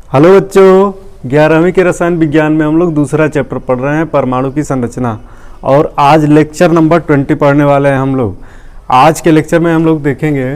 Hello बच्चों, 11वीं के रसायन विज्ञान में हम लोग दूसरा चैप्टर पढ़ रहे हैं, परमाणु की संरचना। और आज लेक्चर नंबर 20 पढ़ने वाले हैं हम लोग। आज के लेक्चर में हम लोग देखेंगे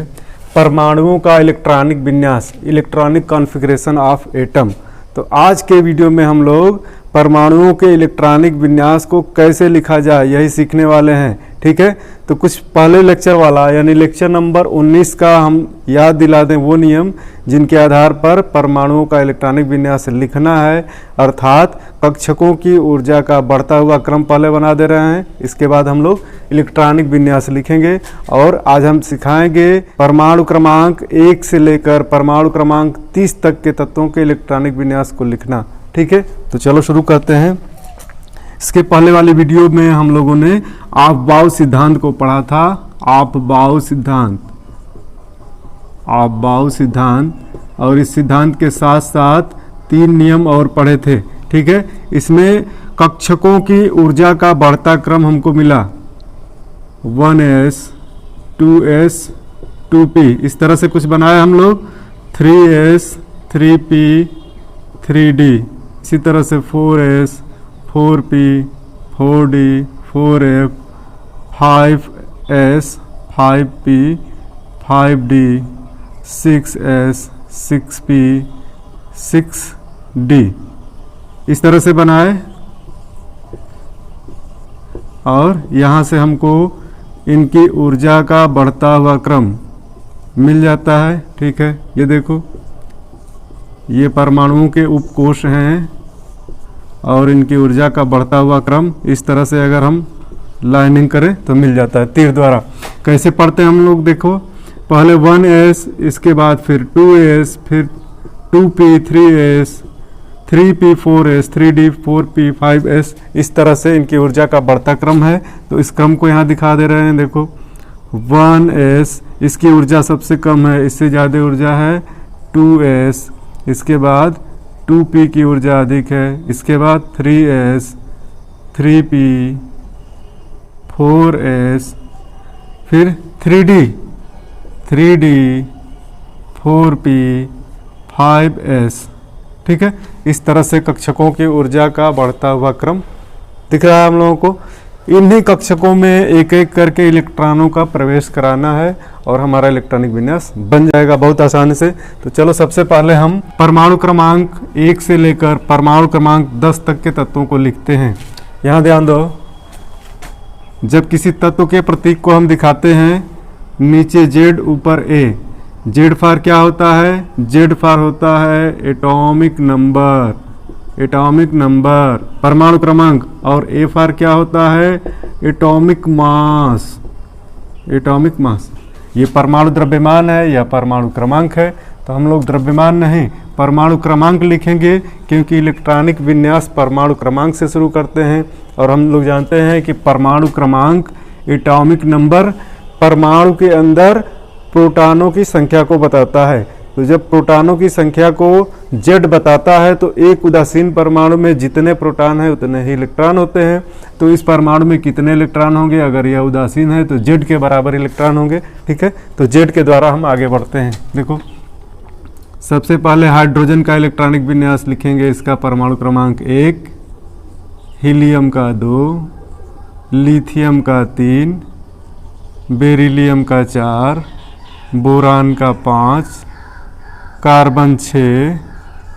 परमाणुओं का इलेक्ट्रॉनिक विन्यास, इलेक्ट्रॉनिक कॉन्फ़िगरेशन ऑफ एटम। तो आज के वीडियो में हम लोग परमाणुओं के इलेक्ट्रॉनिक विन्यास को कैसे लिखा जाए यही सीखने वाले हैं। ठीक है, तो कुछ पहले लेक्चर वाला यानी लेक्चर नंबर 19 का हम याद दिला दें वो नियम जिनके आधार पर परमाणुओं का इलेक्ट्रॉनिक विन्यास लिखना है। अर्थात कक्षकों की ऊर्जा का बढ़ता हुआ क्रम पहले बना दे रहे हैं, इसके बाद हम लोग इलेक्ट्रॉनिक विन्यास लिखेंगे। और आज हम सिखाएंगे परमाणु क्रमांक 1 से लेकर परमाणु क्रमांक 30 तक के तत्वों के इलेक्ट्रॉनिक विन्यास को लिखना। ठीक है, तो चलो शुरू करते हैं। इसके पहले वाली वीडियो में हम लोगों ने आपबाउ सिद्धांत को पढ़ा था। आपबाउ सिद्धांत और इस सिद्धांत के साथ साथ 3 नियम और पढ़े थे। ठीक है, इसमें कक्षकों की ऊर्जा का बढ़ता क्रम हमको मिला 1s 2s 2p, इस तरह से कुछ बनाया हम लोग। 3s 3p 3d, इसी तरह से 4s 4p 4d 4f 5s 5p 5d 6s 6p 6d, इस तरह से बनाए। और यहाँ से हमको इनकी ऊर्जा का बढ़ता हुआ क्रम मिल जाता है। ठीक है, ये देखो, ये परमाणुओं के उपकोष हैं और इनकी ऊर्जा का बढ़ता हुआ क्रम इस तरह से अगर हम लाइनिंग करें तो मिल जाता है तीर द्वारा। कैसे पढ़ते हैं हम लोग, देखो, पहले 1s, इसके बाद फिर 2s, फिर 2p 3s 3p 4s 3d 4p 5s, इस तरह से इनकी ऊर्जा का बढ़ता क्रम है। तो इस क्रम को यहाँ दिखा दे रहे हैं। देखो 1s, इसकी ऊर्जा सबसे कम है, इससे ज़्यादा ऊर्जा है 2s, इसके बाद 2p की ऊर्जा अधिक है, इसके बाद 3s 3p 4s, फिर 3d 4p 5s। ठीक है, इस तरह से कक्षकों की ऊर्जा का बढ़ता हुआ क्रम दिख रहा है हम लोगों को। इन्हीं कक्षकों में एक एक करके इलेक्ट्रॉनों का प्रवेश कराना है और हमारा इलेक्ट्रॉनिक विन्यास बन जाएगा बहुत आसानी से। तो चलो सबसे पहले हम परमाणु क्रमांक 1 से लेकर परमाणु क्रमांक 10 तक के तत्वों को लिखते हैं। यहाँ ध्यान दो, जब किसी तत्व के प्रतीक को हम दिखाते हैं, नीचे Z ऊपर A, Z फॉर क्या होता है? Z फॉर होता है एटॉमिक नंबर परमाणु क्रमांक, और A फॉर क्या होता है? Atomic mass. ये परमाणु द्रव्यमान है या परमाणु क्रमांक है, तो हम लोग द्रव्यमान नहीं परमाणु क्रमांक लिखेंगे, क्योंकि इलेक्ट्रॉनिक विन्यास परमाणु क्रमांक से शुरू करते हैं। और हम लोग जानते हैं कि परमाणु क्रमांक एटॉमिक नंबर परमाणु के अंदर प्रोटॉनों की संख्या को बताता है। तो जब प्रोटॉनों की संख्या को Z बताता है तो एक उदासीन परमाणु में जितने प्रोटॉन है उतने ही इलेक्ट्रॉन होते हैं। तो इस परमाणु में कितने इलेक्ट्रॉन होंगे? अगर यह उदासीन है तो Z के बराबर इलेक्ट्रॉन होंगे। ठीक है, तो Z के द्वारा हम आगे बढ़ते हैं। देखो, सबसे पहले हाइड्रोजन का इलेक्ट्रॉनिक विन्यास लिखेंगे। इसका परमाणु क्रमांक 1, हीलियम का 2, लिथियम का 3, बेरिलियम का 4, बोरान का 5, कार्बन 6,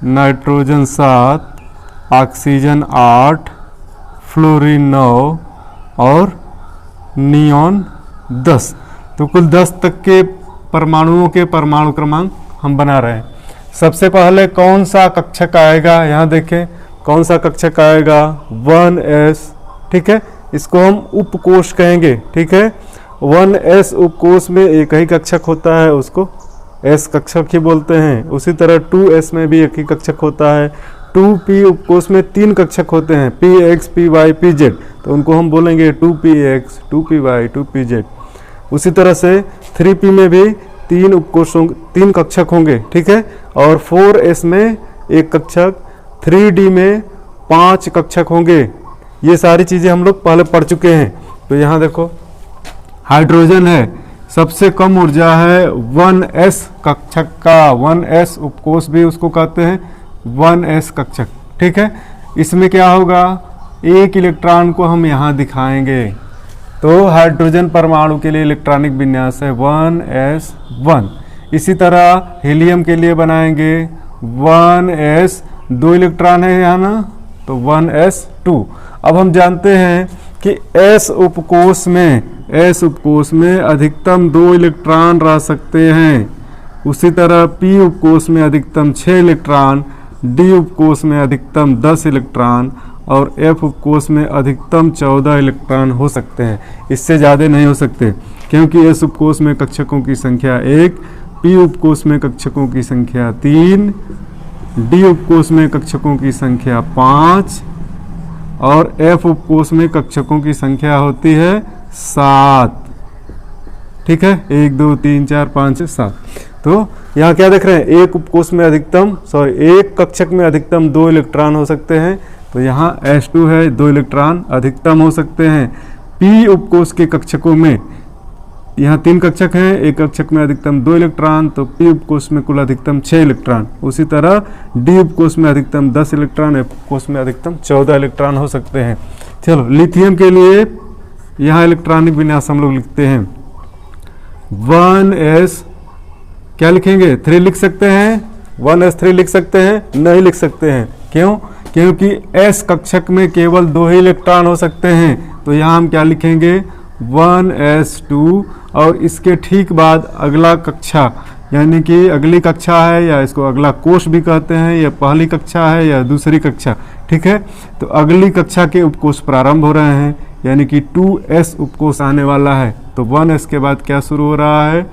नाइट्रोजन 7, ऑक्सीजन 8, फ्लोरीन 9 और नियॉन 10। तो कुल 10 तक के परमाणुओं के परमाणु क्रमांक हम बना रहे हैं। सबसे पहले कौन सा कक्षक आएगा? यहाँ देखें कौन सा कक्षक आएगा? 1s। ठीक है, इसको हम उपकोष कहेंगे। ठीक है, 1s उपकोष में एक ही कक्षक होता है, उसको s कक्षक ही बोलते हैं। उसी तरह 2s में भी एक ही कक्षक होता है। 2p उपकोष में 3 कक्षक होते हैं, px py pz, तो उनको हम बोलेंगे 2px 2py 2pz। उसी तरह से 3p में भी 3 कक्षक होंगे। ठीक है, और 4s में 1 कक्षक, 3d में 5 कक्षक होंगे। ये सारी चीज़ें हम लोग पहले पढ़ चुके हैं। तो यहाँ देखो, हाइड्रोजन है, सबसे कम ऊर्जा है 1s कक्षक का, 1s उपकोष भी उसको कहते हैं। 1s कक्षक। ठीक है, इसमें क्या होगा, एक इलेक्ट्रॉन को हम यहाँ दिखाएंगे। तो हाइड्रोजन परमाणु के लिए इलेक्ट्रॉनिक विन्यास है 1s1। इसी तरह हीलियम के लिए बनाएंगे 1s, 2 इलेक्ट्रॉन है यहाँ ना, तो 1s2। अब हम जानते हैं कि s उपकोष में अधिकतम 2 इलेक्ट्रॉन रह सकते हैं। उसी तरह p उपकोष में अधिकतम 6 इलेक्ट्रॉन, d उपकोष में अधिकतम 10 इलेक्ट्रॉन और f उपकोष में अधिकतम 14 इलेक्ट्रॉन हो सकते हैं। इससे ज़्यादा नहीं हो सकते, क्योंकि s उपकोष में कक्षकों की संख्या 1, p उपकोष में कक्षकों की संख्या 3, d उपकोष में कक्षकों की संख्या 5 और f उपकोष में कक्षकों की संख्या होती है 7। ठीक है, 1 2 3 4 5 6 7। तो यहाँ क्या देख रहे हैं, एक कक्षक में अधिकतम 2 इलेक्ट्रॉन हो सकते हैं। तो यहाँ S2 है, 2 इलेक्ट्रॉन अधिकतम हो सकते हैं। P उपकोष के कक्षकों में, यहाँ 3 कक्षक हैं, एक कक्षक में अधिकतम 2 इलेक्ट्रॉन, तो P उपकोष में कुल अधिकतम 6 इलेक्ट्रॉन। उसी तरह D उपकोष में अधिकतम 10 इलेक्ट्रॉन, F उपकोष में अधिकतम 14 इलेक्ट्रॉन हो सकते हैं। चलो, लिथियम के लिए यहाँ इलेक्ट्रॉनिक विन्यास हम लोग लिखते हैं 1s, क्या लिखेंगे, 3 लिख सकते हैं, 1s3 लिख सकते हैं, नहीं लिख सकते हैं। क्यों? क्योंकि s कक्षक में केवल 2 ही इलेक्ट्रॉन हो सकते हैं। तो यहाँ हम क्या लिखेंगे, 1s2 और इसके ठीक बाद अगला कक्षा, यानी कि अगली कक्षा है, या इसको अगला कोष भी कहते हैं, या पहली कक्षा है या दूसरी कक्षा। ठीक है, तो अगली कक्षा के उपकोष प्रारंभ हो रहे हैं, यानी कि 2s उपकोष आने वाला है। तो 1s के बाद क्या शुरू हो रहा है,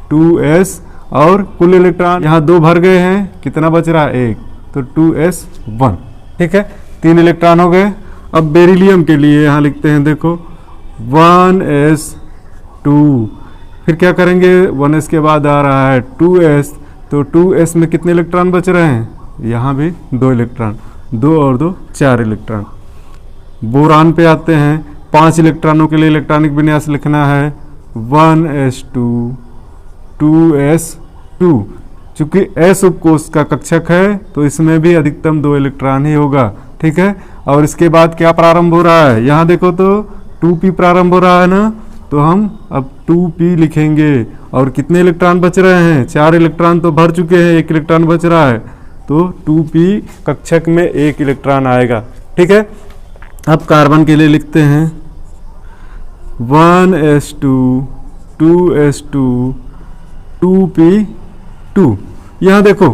2s और कुल इलेक्ट्रॉन यहाँ 2 भर गए हैं, कितना बच रहा है, 1, तो 2s1। ठीक है, 3 इलेक्ट्रॉन हो गए। अब बेरिलियम के लिए यहाँ लिखते हैं, देखो 1s2, फिर क्या करेंगे, 1s के बाद आ रहा है 2s, तो 2s में कितने इलेक्ट्रॉन बच रहे हैं, यहाँ भी 2 इलेक्ट्रॉन, 2 और 2 4 इलेक्ट्रॉन। बोरान पे आते हैं, 5 इलेक्ट्रॉनों के लिए इलेक्ट्रॉनिक विन्यास लिखना है 1s2, 2s2। चूंकि s उपकोष का कक्षक है तो इसमें भी अधिकतम 2 इलेक्ट्रॉन ही होगा। ठीक है, और इसके बाद क्या प्रारंभ हो रहा है, यहाँ देखो तो 2p प्रारंभ हो रहा है ना, तो हम अब 2p लिखेंगे। और कितने इलेक्ट्रॉन बच रहे हैं, 4 इलेक्ट्रॉन तो भर चुके हैं, 1 इलेक्ट्रॉन बच रहा है, तो 2p कक्षक में 1 इलेक्ट्रॉन आएगा। ठीक है, अब कार्बन के लिए लिखते हैं 1s2, 2s2, 2p2। यहाँ देखो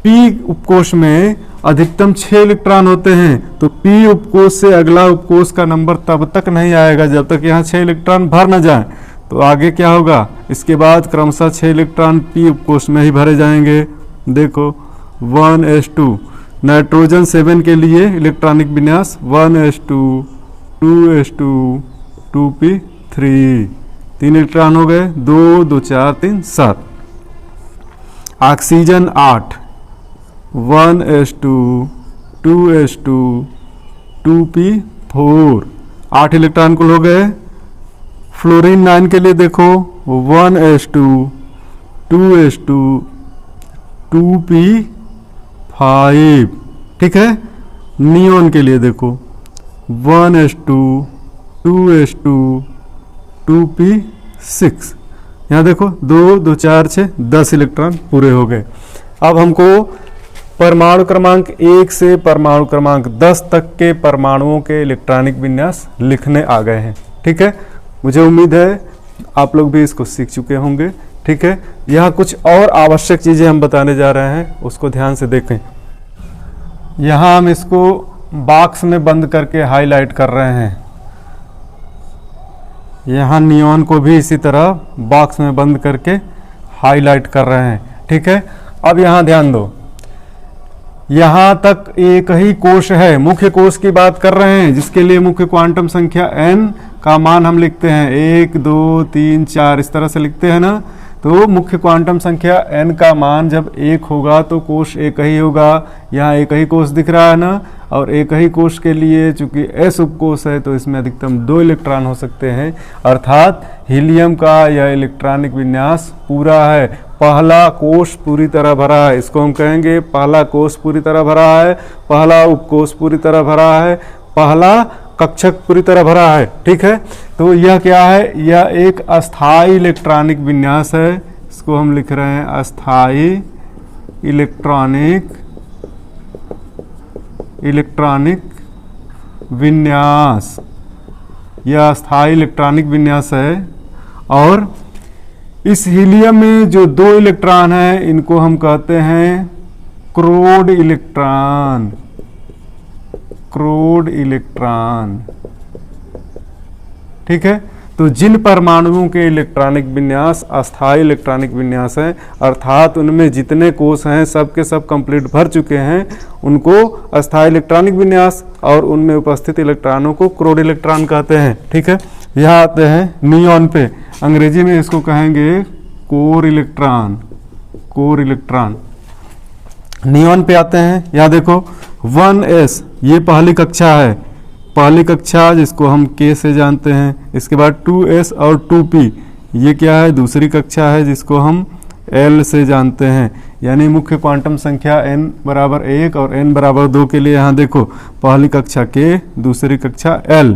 p उपकोष में अधिकतम 6 इलेक्ट्रॉन होते हैं, तो p उपकोष से अगला उपकोष का नंबर तब तक नहीं आएगा जब तक यहाँ 6 इलेक्ट्रॉन भर न जाए। तो आगे क्या होगा, इसके बाद क्रमशः 6 इलेक्ट्रॉन p उपकोष में ही भरे जाएंगे। देखो 1s2। नाइट्रोजन 7 के लिए इलेक्ट्रॉनिक विन्यास 1s2, 2s2, 2p3। 3 इलेक्ट्रॉन हो गए, 2 2 4 3 7। Oxygen 8, 1s2, 2s2, 2p4। 8 electron कुल हो गए। फ्लोरीन 9 के लिए देखो 1s2, 2s2, 2p5। ठीक है, नियोन के लिए देखो 1s2, 2s2, 2p6। यहाँ देखो 2 2 4 6 10 इलेक्ट्रॉन पूरे हो गए। अब हमको परमाणु क्रमांक 1 से परमाणु क्रमांक 10 तक के परमाणुओं के इलेक्ट्रॉनिक विन्यास लिखने आ गए हैं। ठीक है, मुझे उम्मीद है आप लोग भी इसको सीख चुके होंगे। ठीक है, यहाँ कुछ और आवश्यक चीज़ें हम बताने जा रहे हैं, उसको ध्यान से देखें। यहाँ हम इसको बॉक्स में बंद करके हाईलाइट कर रहे हैं। यहाँ नियॉन को भी इसी तरह बॉक्स में बंद करके हाईलाइट कर रहे हैं। ठीक है, अब यहाँ ध्यान दो, यहाँ तक एक ही कोश है, मुख्य कोश की बात कर रहे हैं, जिसके लिए मुख्य क्वांटम संख्या n का मान हम लिखते हैं 1 2 3 4, इस तरह से लिखते हैं ना। तो मुख्य क्वांटम संख्या n का मान जब 1 होगा तो कोश एक ही होगा। यहाँ एक ही कोश दिख रहा है ना, और एक ही कोश के लिए चूंकि s उपकोश है तो इसमें अधिकतम 2 इलेक्ट्रॉन हो सकते हैं, अर्थात हीलियम का यह इलेक्ट्रॉनिक विन्यास पूरा है। पहला कोश पूरी तरह भरा है, इसको हम कहेंगे पहला कोश पूरी तरह भरा है, पहला उपकोश पूरी तरह भरा है, पहला कक्षक पूरी तरह भरा है। ठीक है, तो यह क्या है, यह एक अस्थाई इलेक्ट्रॉनिक विन्यास है। इसको हम लिख रहे हैं अस्थाई इलेक्ट्रॉनिक विन्यास। यह अस्थाई इलेक्ट्रॉनिक विन्यास है। और इस हीलियम में जो 2 इलेक्ट्रॉन हैं इनको हम कहते हैं क्रोड इलेक्ट्रॉन। ठीक है, तो जिन परमाणुओं के इलेक्ट्रॉनिक विन्यास अस्थाई इलेक्ट्रॉनिक विन्यास है, अर्थात उनमें जितने कोश हैं सब के सब कंप्लीट भर चुके हैं, उनको अस्थाई इलेक्ट्रॉनिक विन्यास, और उनमें उपस्थित इलेक्ट्रॉनों को क्रोड इलेक्ट्रॉन कहते हैं। ठीक है, यहाँ आते हैं नियॉन पे, अंग्रेजी में इसको कहेंगे कोर इलेक्ट्रॉन। नियॉन पे आते हैं, यहाँ देखो 1s ये पहली कक्षा है, पहली कक्षा जिसको हम K से जानते हैं। इसके बाद 2s और 2p ये क्या है, दूसरी कक्षा है जिसको हम L से जानते हैं। यानी मुख्य क्वांटम संख्या n बराबर 1 और n बराबर 2 के लिए यहाँ देखो पहली कक्षा K, दूसरी कक्षा L।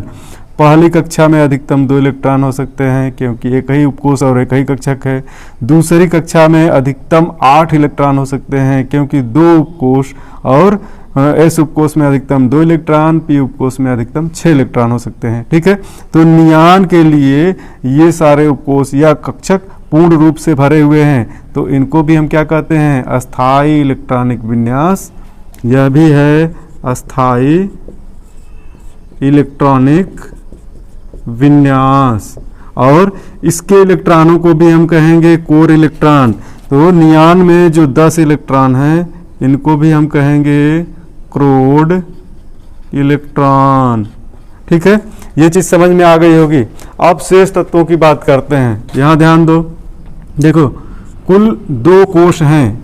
पहली कक्षा में अधिकतम 2 इलेक्ट्रॉन हो सकते हैं क्योंकि एक ही उपकोश और एक ही कक्षक है। दूसरी कक्षा में अधिकतम 8 इलेक्ट्रॉन हो सकते हैं क्योंकि 2 उपकोश, और s उपकोश में अधिकतम 2 इलेक्ट्रॉन, p उपकोश में अधिकतम 6 इलेक्ट्रॉन हो सकते हैं। ठीक है, तो नियॉन के लिए ये सारे उपकोश या कक्षक पूर्ण रूप से भरे हुए हैं, तो इनको भी हम क्या कहते हैं, अस्थाई इलेक्ट्रॉनिक विन्यास। यह भी है अस्थाई इलेक्ट्रॉनिक विन्यास। और इसके इलेक्ट्रॉनों को भी हम कहेंगे कोर इलेक्ट्रॉन। तो नियॉन में जो 10 इलेक्ट्रॉन हैं इनको भी हम कहेंगे क्रोड इलेक्ट्रॉन। ठीक है, ये चीज समझ में आ गई होगी। अब शेष तत्वों की बात करते हैं। यहाँ ध्यान दो, देखो कुल 2 कोश हैं,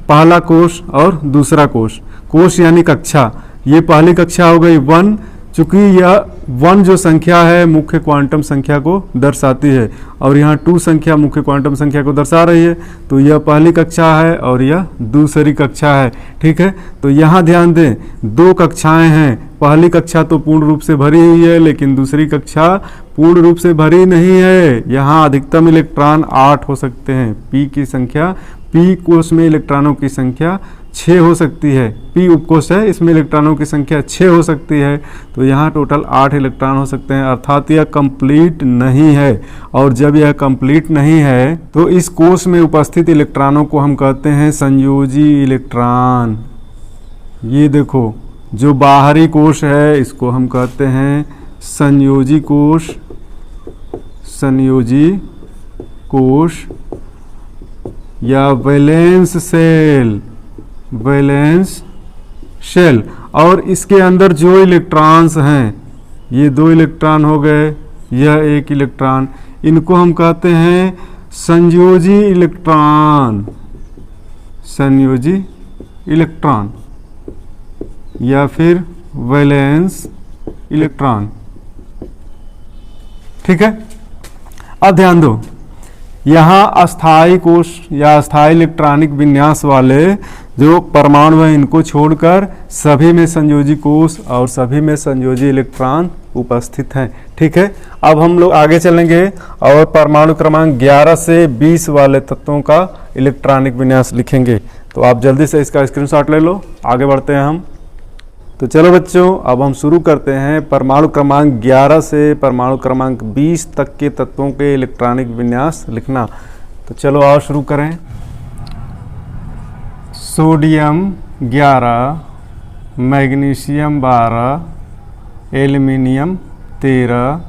पहला कोश और दूसरा कोश। कोश यानी कक्षा, ये पहली कक्षा हो गई 1, चूंकि यह 1 जो संख्या है मुख्य क्वांटम संख्या को दर्शाती है, और यहाँ 2 संख्या मुख्य क्वांटम संख्या को दर्शा रही है, तो यह पहली कक्षा है और यह दूसरी कक्षा है। ठीक है, तो यहाँ ध्यान दें 2 कक्षाएं हैं, पहली कक्षा तो पूर्ण रूप से भरी हुई है लेकिन दूसरी कक्षा पूर्ण रूप से भरी नहीं है। यहाँ अधिकतम इलेक्ट्रॉन 8 हो सकते हैं। p की संख्या, p कोश में इलेक्ट्रॉनों की संख्या 6 हो सकती है, p उपकोश है इसमें इलेक्ट्रॉनों की संख्या 6 हो सकती है, तो यहाँ टोटल 8 इलेक्ट्रॉन हो सकते हैं, अर्थात यह कंप्लीट नहीं है। और जब यह कंप्लीट नहीं है तो इस कोश में उपस्थित इलेक्ट्रॉनों को हम कहते हैं संयोजी इलेक्ट्रॉन। ये देखो जो बाहरी कोश है इसको हम कहते हैं संयोजी कोश या वैलेंस शेल। और इसके अंदर जो इलेक्ट्रॉन्स हैं, ये 2 इलेक्ट्रॉन हो गए, यह 1 इलेक्ट्रॉन, इनको हम कहते हैं संयोजी इलेक्ट्रॉन या फिर वैलेंस इलेक्ट्रॉन। ठीक है, अब ध्यान दो, यहाँ अस्थाई कोश या अस्थाई इलेक्ट्रॉनिक विन्यास वाले जो परमाणु हैं इनको छोड़कर सभी में संयोजी कोश और सभी में संयोजी इलेक्ट्रॉन उपस्थित हैं। ठीक है, अब हम लोग आगे चलेंगे और परमाणु क्रमांक 11 से 20 वाले तत्वों का इलेक्ट्रॉनिक विन्यास लिखेंगे। तो आप जल्दी से इसका स्क्रीनशॉट ले लो, आगे बढ़ते हैं हम। तो चलो बच्चों, अब हम शुरू करते हैं परमाणु क्रमांक 11 से परमाणु क्रमांक 20 तक के तत्वों के इलेक्ट्रॉनिक विन्यास लिखना। तो चलो आओ शुरू करें। Sodium 11, magnesium 12, aluminium 13,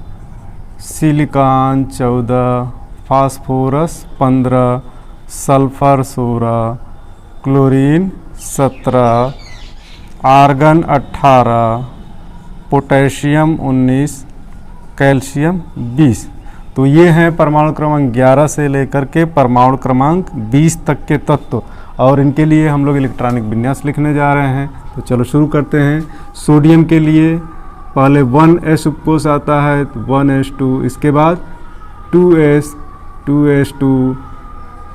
silicon 14, phosphorus 15, sulphur 16, chlorine 17, argon 18, potassium 19, calcium 20। तो ये हैं परमाणु क्रमांक 11 से लेकर के परमाणु क्रमांक 20 तक के तत्व, और इनके लिए हम लोग इलेक्ट्रॉनिक विन्यास लिखने जा रहे हैं। तो चलो शुरू करते हैं। सोडियम के लिए पहले 1s उपकोष आता है, तो 1s2, इसके बाद 2s, 2s2,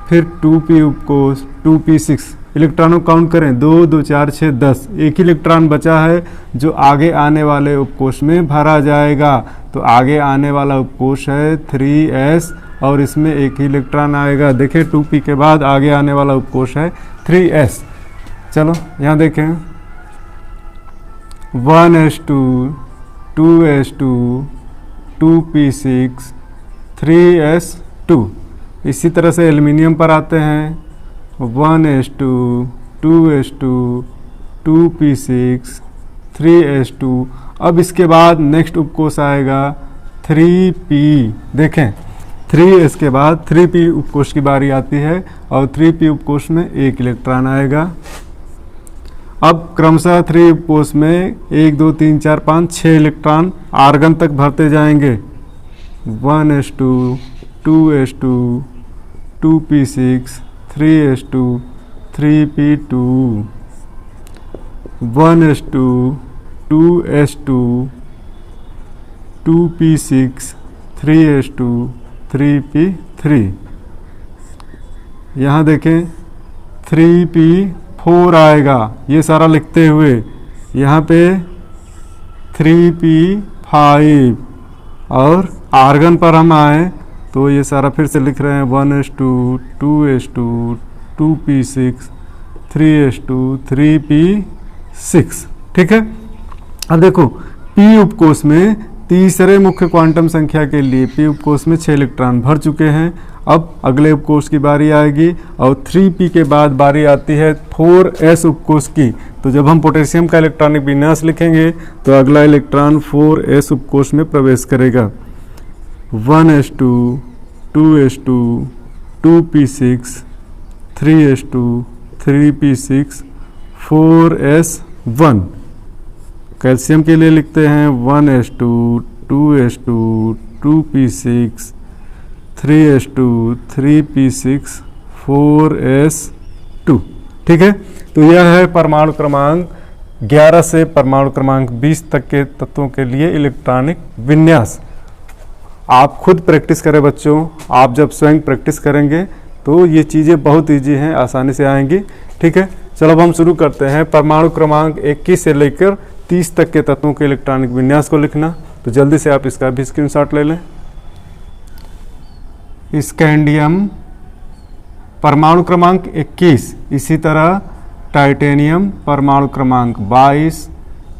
फिर 2p उपकोष, 2p6। इलेक्ट्रॉनों काउंट करें, 2, 2, 4, 6, 10। एक ही इलेक्ट्रॉन बचा है जो आगे आने वाले उपकोष में भरा जाएगा। तो आगे आने वाला उपकोष है 3s और इसमें एक ही इलेक्ट्रॉन आएगा। देखें 2p के बाद आगे आने वाला उपकोष है 3s। चलो यहाँ देखें 1s2, 2s2, 2p6, 3s2। इसी तरह से एल्युमिनियम पर आते हैं 1s2, 2s2, 2p6, 3s2। अब इसके बाद नेक्स्ट उपकोष आएगा 3p। देखें 3s के बाद 3p उपकोष की बारी आती है और 3p उपकोष में एक इलेक्ट्रॉन आएगा। अब क्रमशः 3 उपकोष में 1, 2, 3, 4, 5, 6 इलेक्ट्रॉन आर्गन तक भरते जाएंगे। 1s2, 2s2, 2p6, 3s2, 3p2, 1s2, 2s2, 2p6, 3s2, 3p3। यहाँ देखें 3p4 आएगा, ये सारा लिखते हुए यहाँ पे 3p5। और आर्गन पर हम आए तो ये सारा फिर से लिख रहे हैं 1s2, 2s2, 2p6, 3s2, 3p6। ठीक है। अब देखो p उपकोष में तीसरे मुख्य क्वांटम संख्या के लिए p उपकोष में 6 इलेक्ट्रॉन भर चुके हैं। अब अगले उपकोष की बारी आएगी और 3p के बाद बारी आती है 4s उपकोष की। तो जब हम पोटेशियम का इलेक्ट्रॉनिक विन्यास लिखेंगे तो अगला इलेक्ट्रॉन 4s उपकोष में प्रवेश करेगा। 1s2, 2s2, 2p6, 3s2, 3p6, 4s1। Calcium के लिए लिखते हैं 1s2, 2s2, 2p6, 3s2, 3p6, 4s2। ठीक है। तो यह है परमाणु क्रमांक 11 से परमाणु क्रमांक 20 तक के तत्वों के लिए इलेक्ट्रॉनिक विन्यास। आप खुद प्रैक्टिस करें बच्चों। आप जब स्वयं प्रैक्टिस करेंगे तो ये चीज़ें बहुत ईजी हैं, आसानी से आएंगी। ठीक है। चलो अब हम शुरू करते हैं परमाणु क्रमांक 21 से लेकर 30 तक के तत्वों के इलेक्ट्रॉनिक विन्यास को लिखना। तो जल्दी से आप इसका भी स्क्रीनशॉट ले लें। स्कैंडियम परमाणु क्रमांक 21, इसी तरह टाइटेनियम परमाणु क्रमांक 22,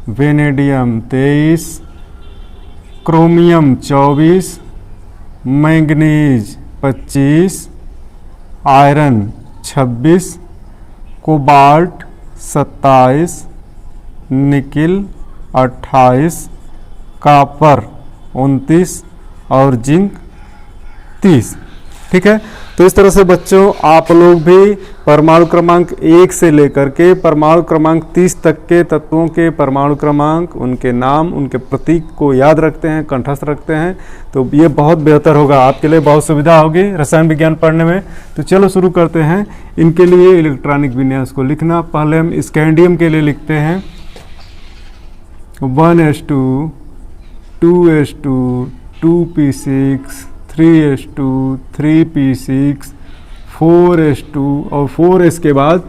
vanadium 23, chromium 24, manganese 25, iron 26, cobalt 27, nickel 28, copper 29 और जिंक 30। ठीक है। तो इस तरह से बच्चों आप लोग भी परमाणु क्रमांक 1 से लेकर के परमाणु क्रमांक 30 तक के तत्वों के परमाणु क्रमांक, उनके नाम, उनके प्रतीक को याद रखते हैं, कंठस्थ रखते हैं, तो ये बहुत बेहतर होगा, आपके लिए बहुत सुविधा होगी रसायन विज्ञान पढ़ने में। तो चलो शुरू करते हैं इनके लिए इलेक्ट्रॉनिक विन्यास को लिखना। पहले हम स्कैंडियम के लिए लिखते हैं 1s2, 2s2, 2p6, 3s2, 3p6, 4s2 और 4s के बाद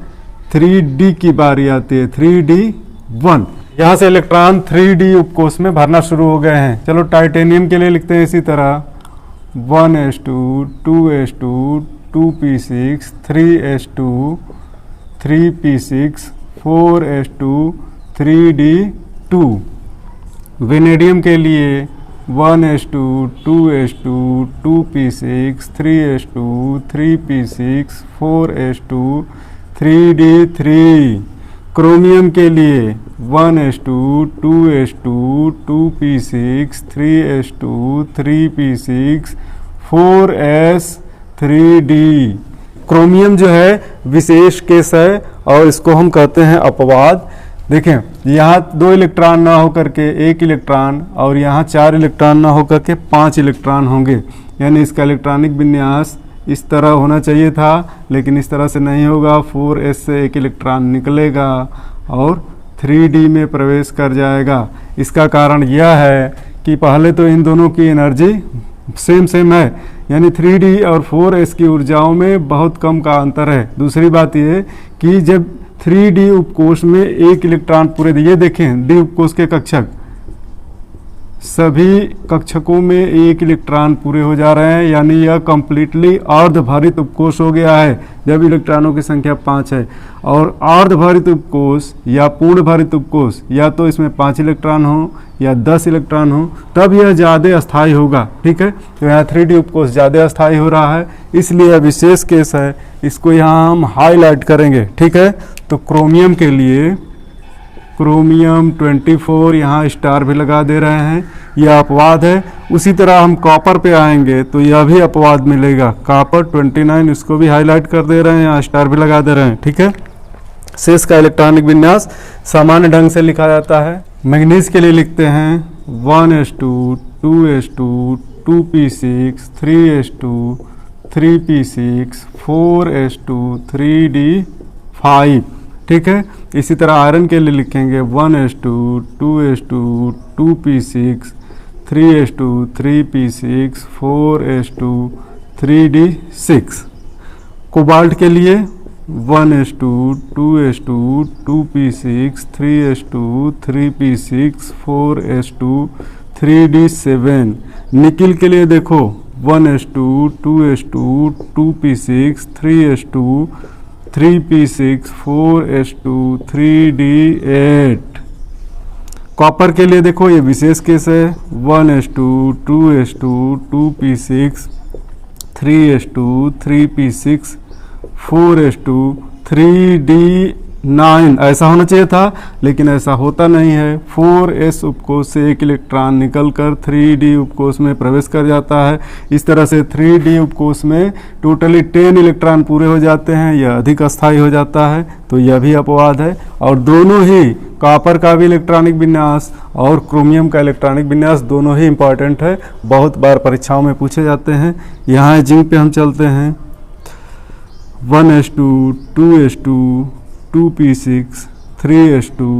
3d की बारी आती है, 3d1। यहाँ से इलेक्ट्रॉन 3d उपकोष में भरना शुरू हो गए हैं। चलो टाइटेनियम के लिए लिखते हैं इसी तरह 1s2, 2s2, 2p6, 3s2, 3p6, 4s2, 3d2। Vanadium के लिए 1s2, 2s2, 2p6, 3s2, 3p6, 4s2, 3d3। Chromium के लिए 1s2, 2s2, 2p6, 3s2, 3p6, 4s, 3d। Chromium जो है विशेष केस है और इसको हम कहते हैं अपवाद। देखें यहाँ 2 इलेक्ट्रॉन ना होकर के 1 इलेक्ट्रॉन और यहाँ 4 इलेक्ट्रॉन ना होकर के 5 इलेक्ट्रॉन होंगे। यानी इसका इलेक्ट्रॉनिक विन्यास इस तरह होना चाहिए था, लेकिन इस तरह से नहीं होगा। 4s से एक इलेक्ट्रॉन निकलेगा और 3d में प्रवेश कर जाएगा। इसका कारण यह है कि पहले तो इन दोनों की एनर्जी सेम है, यानी 3d और 4s की ऊर्जाओं में बहुत कम का अंतर है। दूसरी बात यह कि जब 3d उपकोष में एक इलेक्ट्रॉन पूरे, ये देखें d उपकोष के कक्षक, सभी कक्षकों में एक इलेक्ट्रॉन पूरे हो जा रहे हैं, यानी यह कंप्लीटली अर्धभारित उपकोष हो गया है जब इलेक्ट्रॉनों की संख्या 5 है। और अर्धभारित उपकोष या पूर्ण भारित उपकोष, या तो इसमें 5 इलेक्ट्रॉन हो या 10 इलेक्ट्रॉन हो, तब यह ज़्यादा अस्थायी होगा। ठीक है, तो यहाँ 3d उपकोष ज़्यादा अस्थायी हो रहा है, इसलिए यह विशेष केस है, इसको यहाँ हम हाईलाइट करेंगे। ठीक है, तो क्रोमियम के लिए क्रोमियम 24 यहाँ स्टार भी लगा दे रहे हैं, यह अपवाद है। उसी तरह हम कॉपर पे आएंगे तो यह भी अपवाद मिलेगा, कॉपर 29, इसको भी हाईलाइट कर दे रहे हैं, यहाँ स्टार भी लगा दे रहे हैं। ठीक है, शेष का इलेक्ट्रॉनिक विन्यास सामान्य ढंग से लिखा जाता है। मैग्नीज के लिए लिखते हैं 1s2 2s2 2p6 3s2 3p6 4s2 3d5। ठीक है, इसी तरह आयरन के लिए लिखेंगे 1s2 2s2 2p6 3s2 3p6 4s2 3d6। Cobalt के लिए 1s2 2s2 2p6 3s2 3p6 4s2 3d7। Nickel के लिए देखो 1s2 2s2 2p6 3s2 3p6 4s2 3d8। Copper के लिए देखो, ये विशेष केस है 1s2 2s2 2p6 3s2 3p6 4s2 3d9। ऐसा होना चाहिए था, लेकिन ऐसा होता नहीं है। 4s उपकोष से एक इलेक्ट्रॉन निकलकर 3d उपकोष में प्रवेश कर जाता है। इस तरह से 3d उपकोष में टोटली 10 इलेक्ट्रॉन पूरे हो जाते हैं, यह अधिक अस्थायी हो जाता है, तो यह भी अपवाद है। और दोनों ही, कॉपर का भी इलेक्ट्रॉनिक विन्यास और क्रोमियम का इलेक्ट्रॉनिक विन्यास दोनों ही इंपॉर्टेंट है, बहुत बार परीक्षाओं में पूछे जाते हैं। यहाँ जिंक पे हम चलते हैं 1s2 2s2 2p6 3s2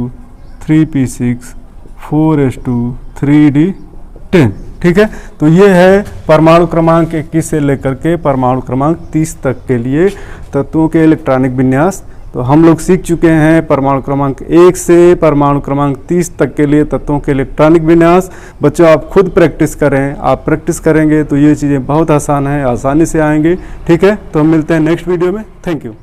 3p6 4s2 3d10। ठीक है, तो ये है परमाणु क्रमांक 21 से लेकर के परमाणु क्रमांक 30 तक के लिए तत्वों के इलेक्ट्रॉनिक विन्यास। तो हम लोग सीख चुके हैं परमाणु क्रमांक 1 से परमाणु क्रमांक 30 तक के लिए तत्वों के इलेक्ट्रॉनिक विन्यास। बच्चों, आप खुद प्रैक्टिस करें, आप प्रैक्टिस करेंगे तो ये चीज़ें बहुत आसान है, आसानी से आएंगे। ठीक है, तो हम मिलते हैं नेक्स्ट वीडियो में। Thank you.